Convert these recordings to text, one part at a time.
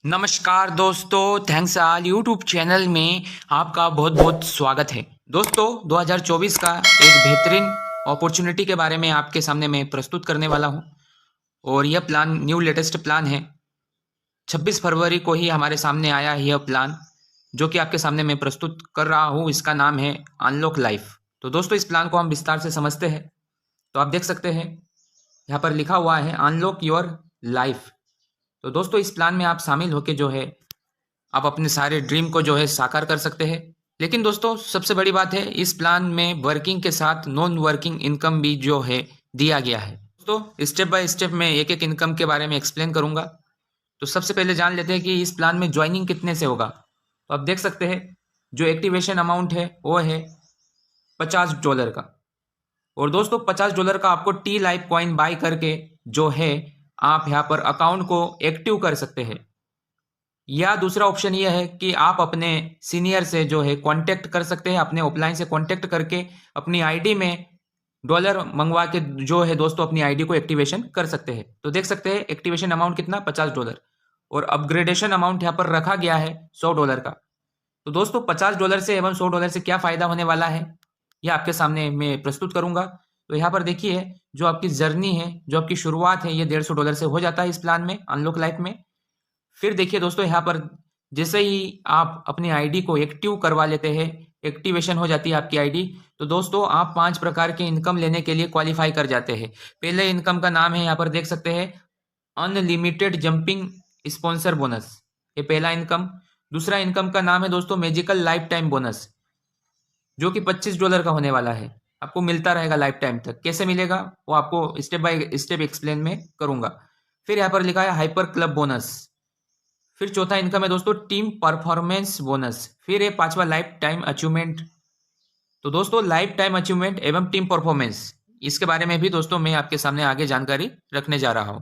नमस्कार दोस्तों, thanks all YouTube channel में आपका बहुत बहुत स्वागत है। दोस्तों 2024 का एक बेहतरीन अपॉर्चुनिटी के बारे में आपके सामने मैं प्रस्तुत करने वाला हूं और यह प्लान न्यू लेटेस्ट प्लान है। 26 फरवरी को ही हमारे सामने आया है यह प्लान, जो कि आपके सामने मैं प्रस्तुत कर रहा हूं। इसका नाम है अनलॉक लाइफ। तो दोस्तों इस प्लान को हम विस्तार से समझते हैं। तो आप देख सकते हैं यहाँ पर लिखा हुआ है अनलॉक योर लाइफ। तो दोस्तों इस प्लान में आप शामिल होकर जो है आप अपने सारे ड्रीम को जो है साकार कर सकते हैं। लेकिन दोस्तों सबसे बड़ी बात है, इस प्लान में वर्किंग के साथ नॉन वर्किंग इनकम भी जो है दिया गया है। दोस्तों स्टेप बाय स्टेप मैं एक एक इनकम के बारे में एक्सप्लेन करूंगा। तो सबसे पहले जान लेते हैं कि इस प्लान में ज्वाइनिंग कितने से होगा। तो आप देख सकते हैं जो एक्टिवेशन अमाउंट है वो है $50 का। और दोस्तों $50 का आपको टी लाइफ कॉइन बाय करके जो है आप यहाँ पर अकाउंट को एक्टिव कर सकते हैं। या दूसरा ऑप्शन यह है कि आप अपने सीनियर से जो है कांटेक्ट कर सकते हैं, अपने ऑफलाइन से कांटेक्ट करके अपनी आईडी में डॉलर मंगवा के जो है दोस्तों अपनी आईडी को एक्टिवेशन कर सकते हैं। तो देख सकते हैं एक्टिवेशन अमाउंट कितना $50 और अपग्रेडेशन अमाउंट यहाँ पर रखा गया है $100 का। तो दोस्तों $50 से एवं $100 से क्या फायदा होने वाला है यह आपके सामने मैं प्रस्तुत करूंगा। तो यहाँ पर देखिए जो आपकी जर्नी है, जो आपकी शुरुआत है, ये $150 से हो जाता है इस प्लान में अनलॉक लाइफ में। फिर देखिए दोस्तों यहाँ पर जैसे ही आप अपनी आईडी को एक्टिव करवा लेते हैं, एक्टिवेशन हो जाती है आपकी आईडी, तो दोस्तों आप 5 प्रकार के इनकम लेने के लिए क्वालिफाई कर जाते हैं। पहले इनकम का नाम है यहाँ पर देख सकते हैं अनलिमिटेड जंपिंग स्पॉन्सर बोनस, ये पहला इनकम। दूसरा इनकम का नाम है दोस्तों मैजिकल लाइफ टाइम बोनस, जो कि $25 का होने वाला है। आपको मिलता रहेगा लाइफ टाइम तक। कैसे मिलेगा वो आपको स्टेप बाय स्टेप एक्सप्लेन में करूंगा। फिर यहाँ पर लिखा है हाइपर क्लब बोनस। फिर चौथा इनकम है दोस्तों टीम परफॉर्मेंस बोनस। फिर है पांचवा लाइफ टाइम अचीवमेंट। तो दोस्तों लाइफ टाइम अचीवमेंट एवं टीम परफॉर्मेंस, इसके बारे में भी दोस्तों मैं आपके सामने आगे जानकारी रखने जा रहा हूं।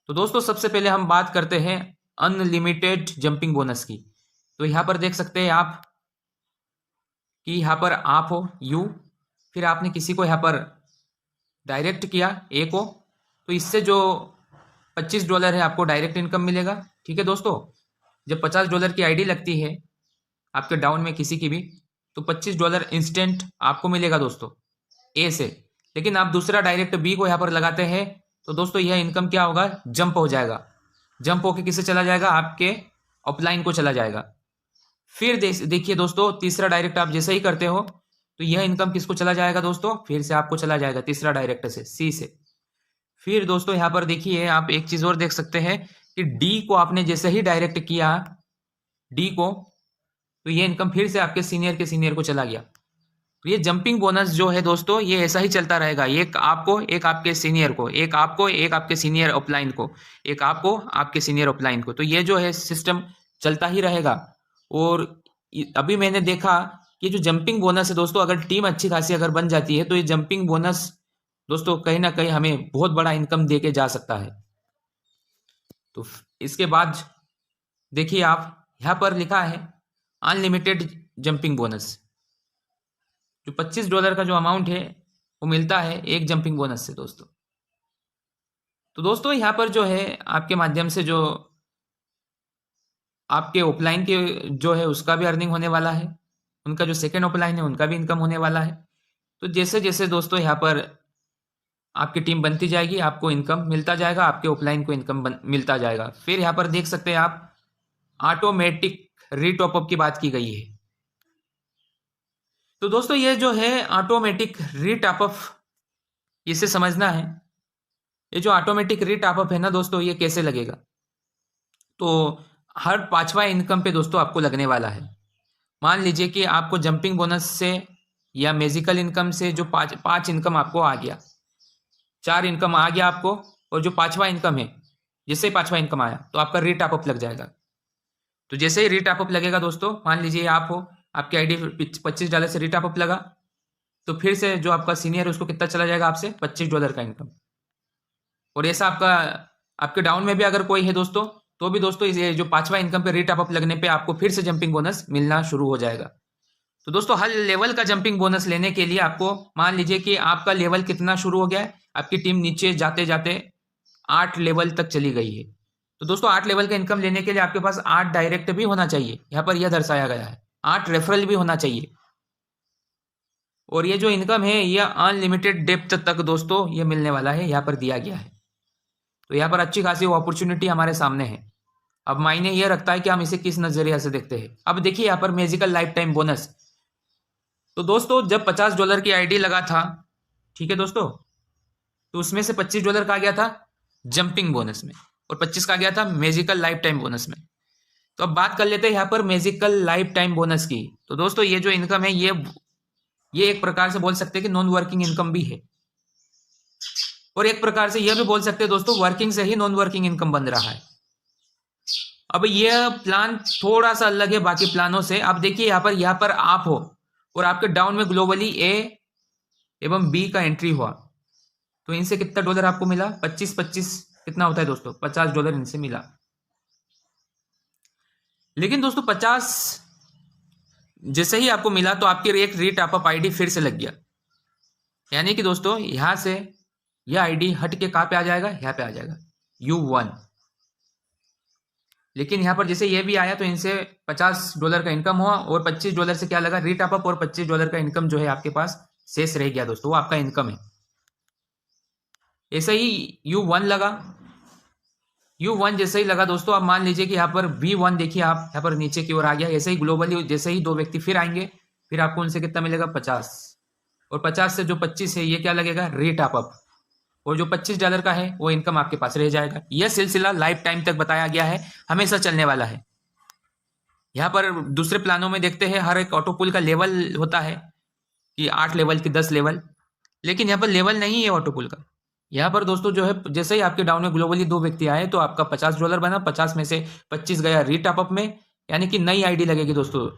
तो दोस्तों सबसे पहले हम बात करते हैं अनलिमिटेड जंपिंग बोनस की। तो यहां पर देख सकते हैं आप कि यहाँ पर आप हो यू, फिर आपने किसी को यहाँ पर डायरेक्ट किया ए को, तो इससे जो $25 है आपको डायरेक्ट इनकम मिलेगा। ठीक है दोस्तों, जब $50 की आईडी लगती है आपके डाउन में किसी की भी, तो $25 इंस्टेंट आपको मिलेगा दोस्तों ए से। लेकिन आप दूसरा डायरेक्ट बी को यहाँ पर लगाते हैं तो दोस्तों यह इनकम क्या होगा, जंप हो जाएगा। जंप होके किसे चला जाएगा, आपके अपलाइन को चला जाएगा। फिर देखिए दोस्तों तीसरा डायरेक्ट आप जैसे ही करते हो तो यह इनकम किसको चला जाएगा दोस्तों, फिर से आपको चला जाएगा तीसरा डायरेक्ट से सी से। फिर दोस्तों यहाँ पर देखिए आप एक चीज और देख सकते हैं कि डी को आपने जैसे ही डायरेक्ट किया डी को, तो ये इनकम फिर से आपके सीनियर के सीनियर को चला गया। तो ये जंपिंग बोनस जो है दोस्तों ये ऐसा ही चलता रहेगा, एक आपको एक आपके सीनियर को, एक आपको एक आपके सीनियर अपलाइन को, एक आपको आपके सीनियर अपलाइन को। तो ये जो है सिस्टम चलता ही रहेगा। और अभी मैंने देखा कि जो जंपिंग बोनस है दोस्तों, अगर टीम अच्छी खासी अगर बन जाती है तो ये जंपिंग बोनस दोस्तों कहीं ना कहीं हमें बहुत बड़ा इनकम देके जा सकता है। तो इसके बाद देखिए आप यहाँ पर लिखा है अनलिमिटेड जंपिंग बोनस। जो $25 का जो अमाउंट है वो मिलता है एक जंपिंग बोनस से दोस्तों। तो दोस्तों यहाँ पर जो है आपके माध्यम से जो आपके ऑफलाइन के जो है उसका भी अर्निंग होने वाला है, उनका जो सेकेंड ऑफलाइन है उनका भी इनकम होने वाला है। तो जैसे जैसे दोस्तों यहाँ पर आपकी टीम बनती जाएगी आपको इनकम मिलता जाएगा, आपके ऑफलाइन को इनकम मिलता जाएगा। फिर यहाँ पर देख सकते हैं आप ऑटोमेटिक रीटॉपअप की बात की गई है। तो दोस्तों ये जो है ऑटोमेटिक रीटॉपअप, इसे समझना है। ये जो ऑटोमेटिक रीटॉपअप है ना दोस्तों, ये कैसे लगेगा, तो हर पांचवा इनकम पे दोस्तों आपको लगने वाला है। मान लीजिए कि आपको जंपिंग बोनस से या मैजिकल इनकम से जो पांच इनकम आपको आ गया, 4 इनकम आ गया आपको, और जो पांचवा इनकम है, जैसे ही पांचवा इनकम आया तो आपका रीटॉपअप लग जाएगा। तो जैसे ही रीटॉपअप लगेगा दोस्तों, मान लीजिए आप हो, आपकी आईडी $25 से रीटॉपअप लगा, तो फिर से जो आपका सीनियर है उसको कितना चला जाएगा, आपसे $25 का इनकम। और ऐसा आपका आपके डाउन में भी अगर कोई है दोस्तों, तो भी दोस्तों ये जो पांचवा इनकम पे रीटॉपअप लगने पे आपको फिर से जंपिंग बोनस मिलना शुरू हो जाएगा। तो दोस्तों हर लेवल का जंपिंग बोनस लेने के लिए आपको, मान लीजिए कि आपका लेवल कितना शुरू हो गया है, आपकी टीम नीचे जाते जाते 8 लेवल तक चली गई है, तो दोस्तों 8 लेवल का इनकम लेने के लिए आपके पास 8 डायरेक्ट भी होना चाहिए, यहाँ पर यह दर्शाया गया है। 8 रेफरल भी होना चाहिए। और ये जो इनकम है यह अनलिमिटेड डेप्थ तक दोस्तों ये मिलने वाला है, यहाँ पर दिया गया है। तो यहाँ पर अच्छी खासी अपॉर्चुनिटी हमारे सामने है। अब मायने यह रखता है कि हम इसे किस नजरिया से देखते हैं। अब देखिए यहाँ पर मैजिकल लाइफ टाइम बोनस। तो दोस्तों जब $50 की आईडी लगा था, ठीक है दोस्तों, तो उसमें से $25 का गया था जंपिंग बोनस में और 25 का गया था मैजिकल लाइफ टाइम बोनस में। तो अब बात कर लेते हैं यहाँ पर मैजिकल लाइफ टाइम बोनस की। तो दोस्तों ये जो इनकम है ये एक प्रकार से बोल सकते हैं कि नॉन वर्किंग इनकम भी है, और एक प्रकार से यह भी बोल सकते हैं दोस्तों वर्किंग से ही नॉन वर्किंग इनकम बन रहा है। अब यह प्लान थोड़ा सा अलग है बाकी प्लानों से। आप देखिए यहाँ पर आप हो और आपके डाउन में ग्लोबली ए एवं बी का एंट्री हुआ, तो इनसे कितना डॉलर आपको मिला? 25 कितना होता है दोस्तों? $50 इनसे मिला। लेकिन दोस्तों 50 जैसे ही आपको मिला तो आपकी एक रीटॉपअप आईडी फिर से लग गया, यानी कि दोस्तों यहां से यह आईडी हट के कहां पे आ जाएगा? यहाँ पे आ जाएगा U1। लेकिन यहां पर जैसे ये भी आया तो इनसे $50 का इनकम हुआ और $25 से क्या लगा? रीटॉपअप, और $25 का इनकम जो है आपके पास शेष रह गया दोस्तों, वो आपका इनकम है। ऐसे ही U1 लगा। U1 जैसे ही लगा दोस्तों, अब मान लीजिए कि यहाँ पर V1 देखिए आप यहाँ पर नीचे की ओर आ गया। ऐसे ही ग्लोबली जैसे ही 2 व्यक्ति फिर आएंगे, फिर आपको उनसे कितना मिलेगा? 50, और 50 से जो 25 है ये क्या लगेगा? रीटॉपअप, और जो $25 का है वो इनकम आपके पास रह जाएगा। यह सिलसिला लाइफ टाइम तक बताया गया है, हमेशा चलने वाला है। यहाँ पर दूसरे प्लानों में देखते हैं हर एक ऑटो पुल का लेवल होता है कि 8 लेवल की 10 लेवल, लेकिन यहाँ पर लेवल नहीं है ऑटो पुल का। यहाँ पर दोस्तों जो है जैसे ही आपके डाउन में ग्लोबली 2 व्यक्ति आए तो आपका $50 बना, 50 में से 25 गया रीटॉपअप में, यानी कि नई आईडी लगेगी दोस्तों।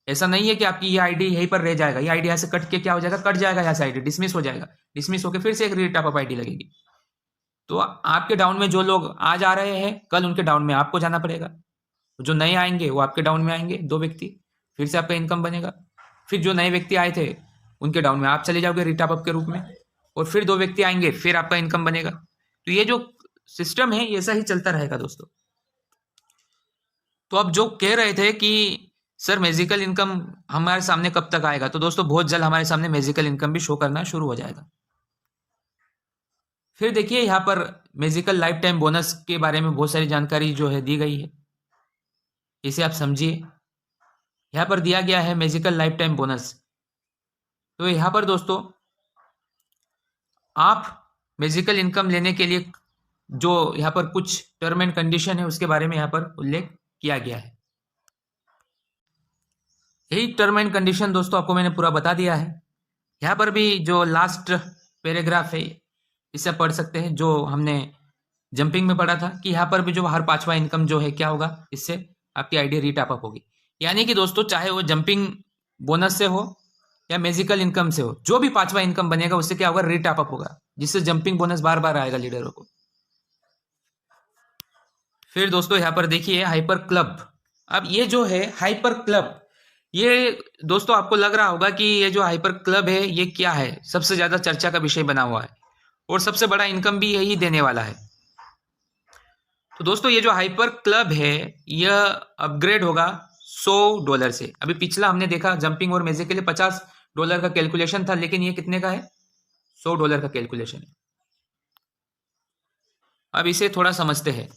ऐसा नहीं है कि आपकी ये आईडी यहीं पर रह जाएगा, ये आईडी यहाँ से कट के क्या हो जाएगा? कट जाएगा यहाँ से, आईडी डिसमिस हो जाएगा। डिसमिस होकर फिर से एक रीटॉपअप आईडी लगेगी। तो आपके डाउन में जो लोग आज आ रहे हैं, कल उनके डाउन में आपको जाना पड़ेगा। जो नए आएंगे वो आपके डाउन में आएंगे 2 व्यक्ति, फिर से आपका इनकम बनेगा। फिर जो नए व्यक्ति आए थे उनके डाउन में आप चले जाओगे रीटॉपअप के रूप में, और फिर 2 व्यक्ति आएंगे, फिर आपका इनकम बनेगा। तो ये जो सिस्टम है ऐसा ही चलता रहेगा दोस्तों। तो अब जो कह रहे थे कि सर मैजिकल इनकम हमारे सामने कब तक आएगा, तो दोस्तों बहुत जल्द हमारे सामने मैजिकल इनकम भी शो करना शुरू हो जाएगा। फिर देखिए यहाँ पर मैजिकल लाइफ टाइम बोनस के बारे में बहुत सारी जानकारी जो है दी गई है, इसे आप समझिए। यहाँ पर दिया गया है मैजिकल लाइफ टाइम बोनस। तो यहाँ पर दोस्तों आप मैजिकल इनकम लेने के लिए जो यहाँ पर कुछ टर्म एंड कंडीशन है उसके बारे में यहाँ पर उल्लेख किया गया है। यही टर्म एंड कंडीशन दोस्तों आपको मैंने पूरा बता दिया है। यहाँ पर भी जो लास्ट पैराग्राफ है इसे पढ़ सकते हैं, जो हमने जंपिंग में पढ़ा था कि यहाँ पर भी जो हर 5वां इनकम जो है क्या होगा? इससे आपकी आईडी रीटॉपअप होगी। यानी कि दोस्तों चाहे वो जंपिंग बोनस से हो या मैजिकल इनकम से हो, जो भी 5वां इनकम बनेगा उससे क्या होगा? रीटॉपअप होगा, जिससे जंपिंग बोनस बार बार आएगा लीडरों को। फिर दोस्तों यहाँ पर देखिए हाइपर क्लब। अब ये जो है हाइपर क्लब, ये दोस्तों आपको लग रहा होगा कि ये जो हाइपर क्लब है ये क्या है? सबसे ज्यादा चर्चा का विषय बना हुआ है और सबसे बड़ा इनकम भी यही देने वाला है। तो दोस्तों ये जो हाइपर क्लब है यह अपग्रेड होगा $100 से। अभी पिछला हमने देखा जंपिंग और मैजिक के लिए $50 का कैलकुलेशन था, लेकिन ये कितने का है? $100 का कैलकुलेशन है। अब इसे थोड़ा समझते हैं,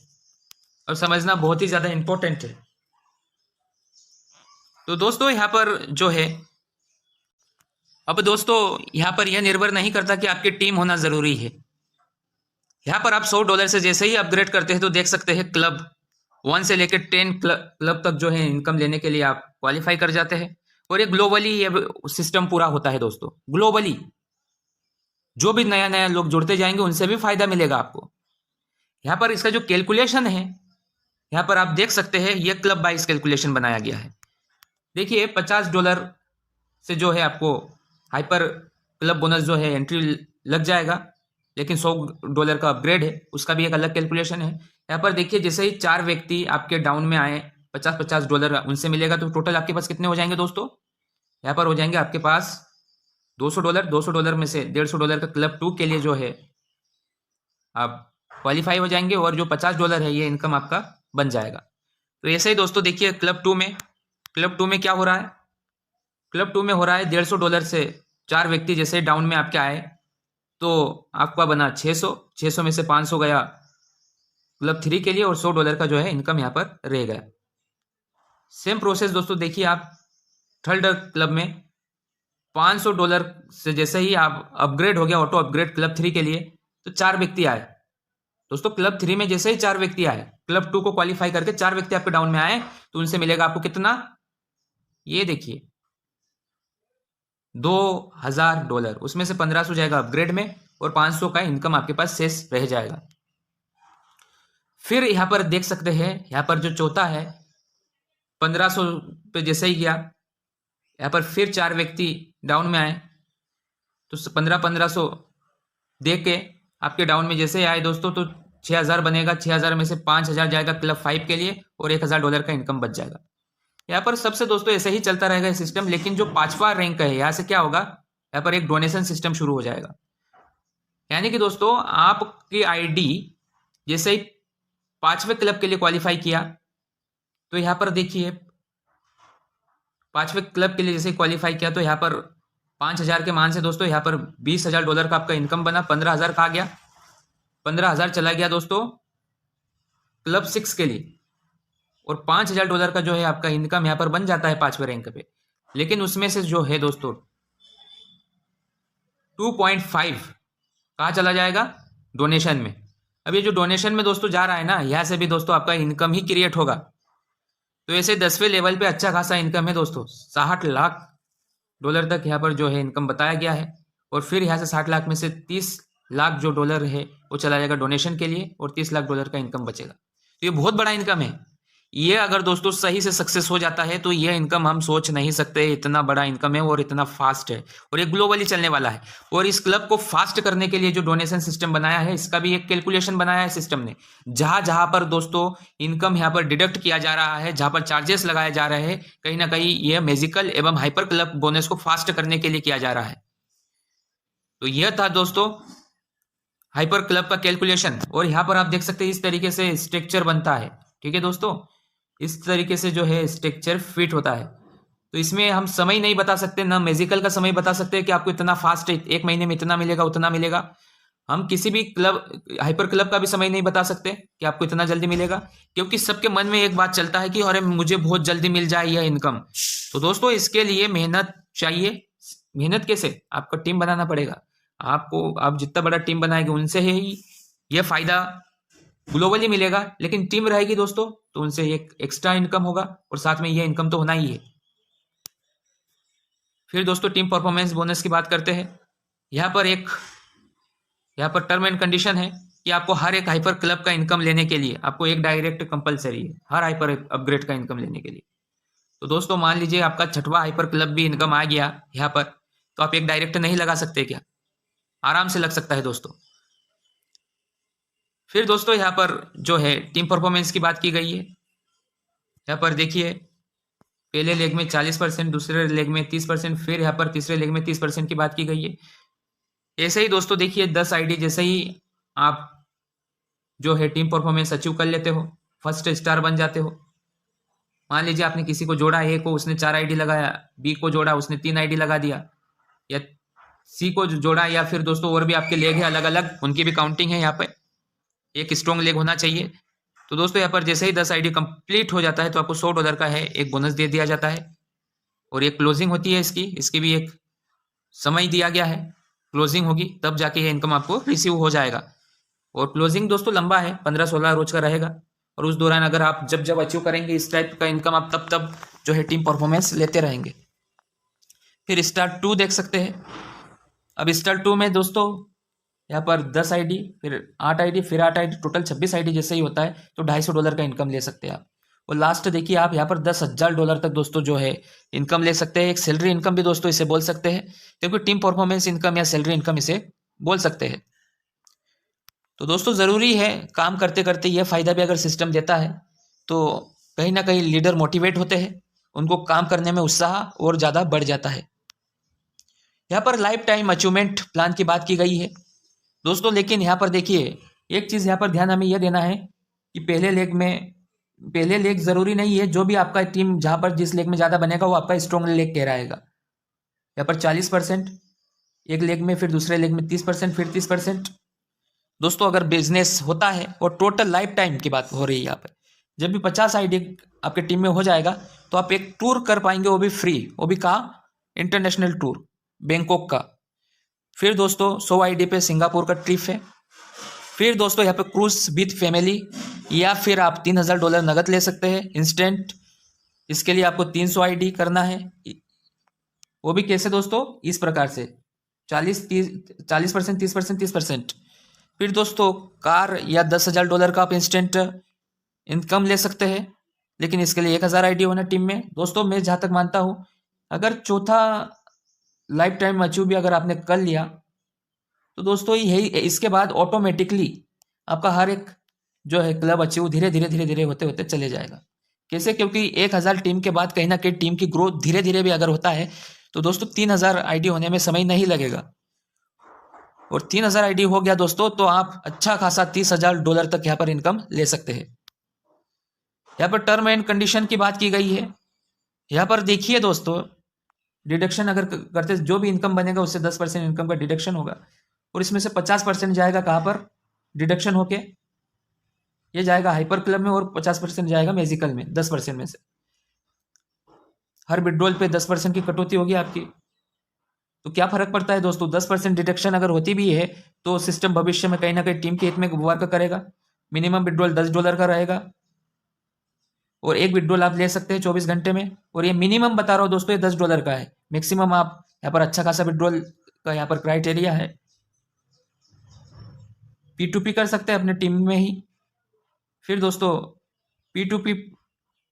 और समझना बहुत ही ज्यादा इंपॉर्टेंट है। तो दोस्तों यहाँ पर जो है, अब दोस्तों यहाँ पर यह निर्भर नहीं करता कि आपकी टीम होना जरूरी है। यहाँ पर आप $100 से जैसे ही अपग्रेड करते हैं तो देख सकते हैं क्लब 1 से लेकर 10 क्लब तक जो है इनकम लेने के लिए आप क्वालिफाई कर जाते हैं। और ये ग्लोबली ये सिस्टम पूरा होता है दोस्तों। ग्लोबली जो भी नया नया लोग जुड़ते जाएंगे उनसे भी फायदा मिलेगा आपको। यहाँ पर इसका जो कैलकुलेशन है यहाँ पर आप देख सकते हैं, ये क्लब वाइज कैलकुलेशन बनाया गया है। देखिए $50 से जो है आपको हाइपर क्लब बोनस जो है एंट्री लग जाएगा, लेकिन $100 का अपग्रेड है, उसका भी एक अलग कैलकुलेशन है। यहाँ पर देखिए जैसे ही 4 व्यक्ति आपके डाउन में आए, $50 उनसे मिलेगा, तो टोटल आपके पास कितने हो जाएंगे दोस्तों? यहाँ पर हो जाएंगे आपके पास $200 में से $150 का क्लब 2 के लिए जो है आप क्वालिफाई हो जाएंगे और जो $50 है ये इनकम आपका बन जाएगा। तो ऐसे ही दोस्तों देखिए क्लब टू में क्या हो रहा है। क्लब टू में हो रहा है $150 से 4 व्यक्ति जैसे डाउन में आपके आए तो आपका बना 600 में से 500 गया क्लब 3 के लिए और $100 का जो है इनकम यहाँ पर रह गया। सेम प्रोसेस दोस्तों देखिए आप थर्ड क्लब में $500 से जैसे ही आप अपग्रेड हो गया ऑटो अपग्रेड क्लब 3 के लिए तो 4 व्यक्ति आए दोस्तों। क्लब 3 में जैसे ही 4 व्यक्ति आए, क्लब 2 को क्वालिफाई करके 4 व्यक्ति आपके डाउन में आए तो उनसे मिलेगा आपको कितना, ये देखिए $2000। उसमें से 1500 जाएगा अपग्रेड में और 500 का इनकम आपके पास शेष रह जाएगा। फिर यहां पर देख सकते हैं यहां पर जो चौथा है 1500 पे जैसे ही गया, यहां पर फिर 4 व्यक्ति डाउन में आए तो 1500 दे के आपके डाउन में जैसे आए दोस्तों तो 6000 बनेगा। 6000 में से 5000 जाएगा क्लब 5 के लिए और $1000 का इनकम बच जाएगा। यहाँ पर सबसे दोस्तों ऐसे ही चलता रहेगा सिस्टम, लेकिन जो 5वां रैंक है यहाँ से क्या होगा, यहाँ पर एक डोनेशन सिस्टम शुरू हो जाएगा। यानी कि दोस्तों आपकी आईडी जैसे ही 5वें क्लब के लिए क्वालिफाई किया तो यहाँ पर देखिए 5वें क्लब के लिए जैसे क्वालिफाई किया तो यहाँ पर 5000 के मान से दोस्तों यहाँ पर $20000 का आपका इनकम बना। 15000 का आ गया, 15000 चला गया दोस्तों क्लब 6 के लिए और $5000 का जो है आपका इनकम यहाँ पर बन जाता है 5वें रैंक पे। लेकिन उसमें से जो है दोस्तों 2.5 कहाँ चला जाएगा, डोनेशन में। अब ये जो डोनेशन में दोस्तों जा रहा है ना, यहाँ से भी दोस्तों आपका इनकम ही क्रिएट होगा। तो ऐसे 10वें लेवल पे अच्छा खासा इनकम है दोस्तों, $60 लाख तक यहाँ पर जो है इनकम बताया गया है। और फिर यहाँ से 60 लाख में से 30 लाख जो डॉलर है वो चला जाएगा डोनेशन के लिए और $30 लाख का इनकम बचेगा। तो ये बहुत बड़ा इनकम है। ये अगर दोस्तों सही से सक्सेस हो जाता है तो ये इनकम हम सोच नहीं सकते, इतना बड़ा इनकम है और इतना फास्ट है और ये ग्लोबली चलने वाला है। और इस क्लब को फास्ट करने के लिए जो डोनेशन सिस्टम बनाया है इसका भी एक कैलकुलेशन बनाया है सिस्टम ने। जहां जहां पर दोस्तों इनकम यहाँ पर डिडक्ट किया जा रहा है, जहां पर चार्जेस लगाए जा रहे हैं, कहीं ना कहीं यह मैजिकल एवं हाइपर क्लब बोनस को फास्ट करने के लिए किया जा रहा है। तो यह था दोस्तों हाइपर क्लब का कैलकुलेशन। और यहाँ पर आप देख सकते हैं इस तरीके से स्ट्रक्चर बनता है। ठीक है दोस्तों, इस तरीके से जो है स्ट्रक्चर फिट होता है। तो इसमें हम समय नहीं बता सकते, ना मैजिकल का समय बता सकते कि आपको इतना फास्ट 1 महीने में इतना मिलेगा उतना मिलेगा। हम किसी भी क्लब हाइपर क्लब का भी समय नहीं बता सकते कि आपको इतना जल्दी मिलेगा, क्योंकि सबके मन में एक बात चलता है कि अरे मुझे बहुत जल्दी मिल जाए यह इनकम। तो दोस्तों इसके लिए मेहनत चाहिए। मेहनत कैसे, आपको टीम बनाना पड़ेगा। आपको आप जितना बड़ा टीम बनाएंगे उनसे ही यह फायदा ग्लोबली मिलेगा। लेकिन टीम रहेगी दोस्तों तो उनसे एक एक्स्ट्रा इनकम होगा और साथ में ये इनकम तो होना ही है। फिर दोस्तों टीम परफॉर्मेंस बोनस की बात करते हैं। यहाँ पर टर्म एंड कंडीशन है कि आपको हर एक हाइपर क्लब का इनकम लेने के लिए आपको एक डायरेक्ट कंपलसरी है, हर हाइपर अपग्रेड का इनकम लेने के लिए। तो दोस्तों मान लीजिए आपका 6वां हाइपर क्लब भी इनकम आ गया यहाँ पर, तो आप एक डायरेक्ट नहीं लगा सकते क्या, आराम से लग सकता है दोस्तों। फिर दोस्तों यहाँ पर जो है टीम परफॉर्मेंस की बात की गई है। यहाँ पर देखिए पहले लेग में 40%, दूसरे लेग में 30%, फिर यहाँ पर तीसरे लेग में 30% की बात की गई है। ऐसे ही दोस्तों देखिए 10 आईडी जैसे ही आप जो है टीम परफॉर्मेंस अचीव कर लेते हो, फर्स्ट स्टार बन जाते हो। मान लीजिए आपने किसी को जोड़ा, ए को उसने 4 आईडी लगाया, बी को जोड़ा उसने 3 आईडी लगा दिया, या सी को जोड़ा, या फिर दोस्तों और भी आपके लेग है अलग अलग, उनकी भी काउंटिंग है। यहाँ पे एक स्ट्रॉन्ग लेग होना चाहिए। तो दोस्तों यहाँ पर जैसे ही 10 आईडी कंप्लीट हो जाता है तो आपको $100 का है एक बोनस दे दिया जाता है। और एक क्लोजिंग होती है इसकी भी एक समय दिया गया है, क्लोजिंग होगी तब जाके ये इनकम आपको रिसीव हो जाएगा। और क्लोजिंग दोस्तों लंबा है, 15-16 रोज का रहेगा। और उस दौरान अगर आप जब अचीव करेंगे इस टाइप का इनकम, आप तब जो है टीम परफॉर्मेंस लेते रहेंगे। फिर स्टार 2 देख सकते हैं। अब स्टार 2 में दोस्तों यहाँ पर 10 आईडी, फिर 8 आईडी, फिर 8 आईडी, टोटल 26 आईडी जैसे ही होता है तो $250 का इनकम ले सकते हैं आप। और लास्ट देखिए आप यहाँ पर $10,000 तक दोस्तों जो है इनकम ले सकते हैं। एक सैलरी इनकम भी दोस्तों इसे बोल सकते हैं, क्योंकि टीम परफॉर्मेंस इनकम या सैलरी इनकम इसे बोल सकते हैं। तो दोस्तों ज़रूरी है काम करते करते यह फायदा भी अगर सिस्टम देता है तो कहीं ना कहीं लीडर मोटिवेट होते हैं, उनको काम करने में उत्साह और ज़्यादा बढ़ जाता है। यहाँ पर लाइफ टाइम अचीवमेंट प्लान की बात की गई है दोस्तों। लेकिन यहाँ पर देखिए एक चीज़ यहाँ पर ध्यान हमें यह देना है कि पहले लेग ज़रूरी नहीं है, जो भी आपका टीम जहाँ पर जिस लेग में ज़्यादा बनेगा वो आपका स्ट्रॉन्ग लेग कहलाएगा। यहाँ पर 40% एक लेग में, फिर दूसरे लेग में 30%, फिर 30%। दोस्तों अगर बिजनेस होता है और टोटल लाइफ टाइम की बात हो रही है यहाँ पर, जब भी 50 आईडी आपके टीम में हो जाएगा तो आप एक टूर कर पाएंगे, वो भी फ्री, वो भी कहाँ, इंटरनेशनल टूर बैंकॉक का। फिर दोस्तों 100 आईडी पे सिंगापुर का ट्रिप है। फिर दोस्तों यहाँ पे क्रूज विथ फैमिली, या फिर आप $3000 नगद ले सकते हैं इंस्टेंट। इसके लिए आपको 300 आईडी करना है। वो भी कैसे दोस्तों, इस प्रकार से 40%, 30%, 30%। फिर दोस्तों कार या $10,000 का आप इंस्टेंट इनकम ले सकते हैं, लेकिन इसके लिए 1000 आईडी होना टीम में। दोस्तों मैं जहाँ तक मानता हूँ, अगर चौथा लाइफ टाइम अचीव भी अगर आपने कर लिया तो दोस्तों यही, इसके बाद ऑटोमेटिकली आपका हर एक जो है क्लब अचीव धीरे धीरे धीरे धीरे होते होते चले जाएगा। कैसे, क्योंकि 1000 टीम के बाद कहीं ना कहीं टीम की ग्रोथ धीरे धीरे भी अगर होता है तो दोस्तों 3000 आईडी होने में समय नहीं लगेगा। और 3000 आईडी हो गया दोस्तों तो आप अच्छा खासा $30,000 तक यहाँ पर इनकम ले सकते हैं। यहाँ पर टर्म एंड कंडीशन की बात की गई है। यहाँ पर देखिए दोस्तों, डिडक्शन अगर करते, जो भी इनकम बनेगा उससे 10% इनकम का डिडक्शन होगा, और इसमें से 50% जाएगा कहाँ पर डिडक्शन होके, ये जाएगा हाइपर क्लब में, और 50% जाएगा मैजिकल में 10% में से। हर विड्रॉल पे 10% की कटौती होगी आपकी। तो क्या फर्क पड़ता है दोस्तों, 10% डिडक्शन अगर होती भी है तो सिस्टम भविष्य में कहीं ना कहीं टीम के हित में वर्क करेगा। मिनिमम विड्रॉल $10 का रहेगा, और एक विड्रॉल आप ले सकते हैं 24 घंटे में। और ये मिनिमम बता रहा हूँ दोस्तों, ये $10 का है। मैक्सिमम आप यहाँ पर अच्छा खासा विड्रॉल का यहाँ पर क्राइटेरिया है। P2P कर सकते हैं अपने टीम में ही। फिर दोस्तों P2P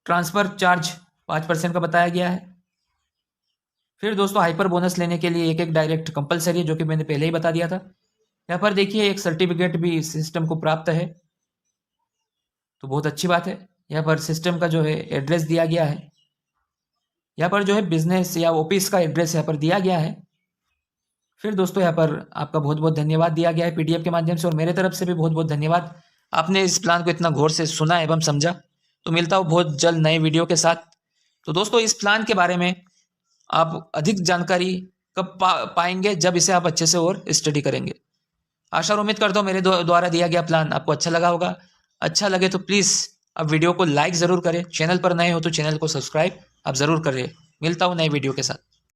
ट्रांसफर चार्ज 5% का बताया गया है। फिर दोस्तों हाइपर बोनस लेने के लिए एक डायरेक्ट कंपलसरी है, जो कि मैंने पहले ही बता दिया था। यहाँ पर देखिए एक सर्टिफिकेट भी सिस्टम को प्राप्त है, तो बहुत अच्छी बात है। यहाँ पर सिस्टम का जो है एड्रेस दिया गया है, यहाँ पर जो है बिजनेस या ऑफिस का एड्रेस यहाँ पर दिया गया है। फिर दोस्तों यहाँ पर आपका बहुत बहुत धन्यवाद दिया गया है PDF के माध्यम से, और मेरे तरफ से भी बहुत बहुत धन्यवाद, आपने इस प्लान को इतना गौर से सुना एवं समझा। तो मिलता हूँ बहुत जल्द नए वीडियो के साथ। तो दोस्तों इस प्लान के बारे में आप अधिक जानकारी कब पाएंगे, जब इसे आप अच्छे से और स्टडी करेंगे। आशा और उम्मीद करता हूँ मेरे द्वारा दिया गया प्लान आपको अच्छा लगा होगा। अच्छा लगे तो प्लीज़ आप वीडियो को लाइक ज़रूर करें, चैनल पर नए हो तो चैनल को सब्सक्राइब आप ज़रूर करें। मिलता हूँ नए वीडियो के साथ।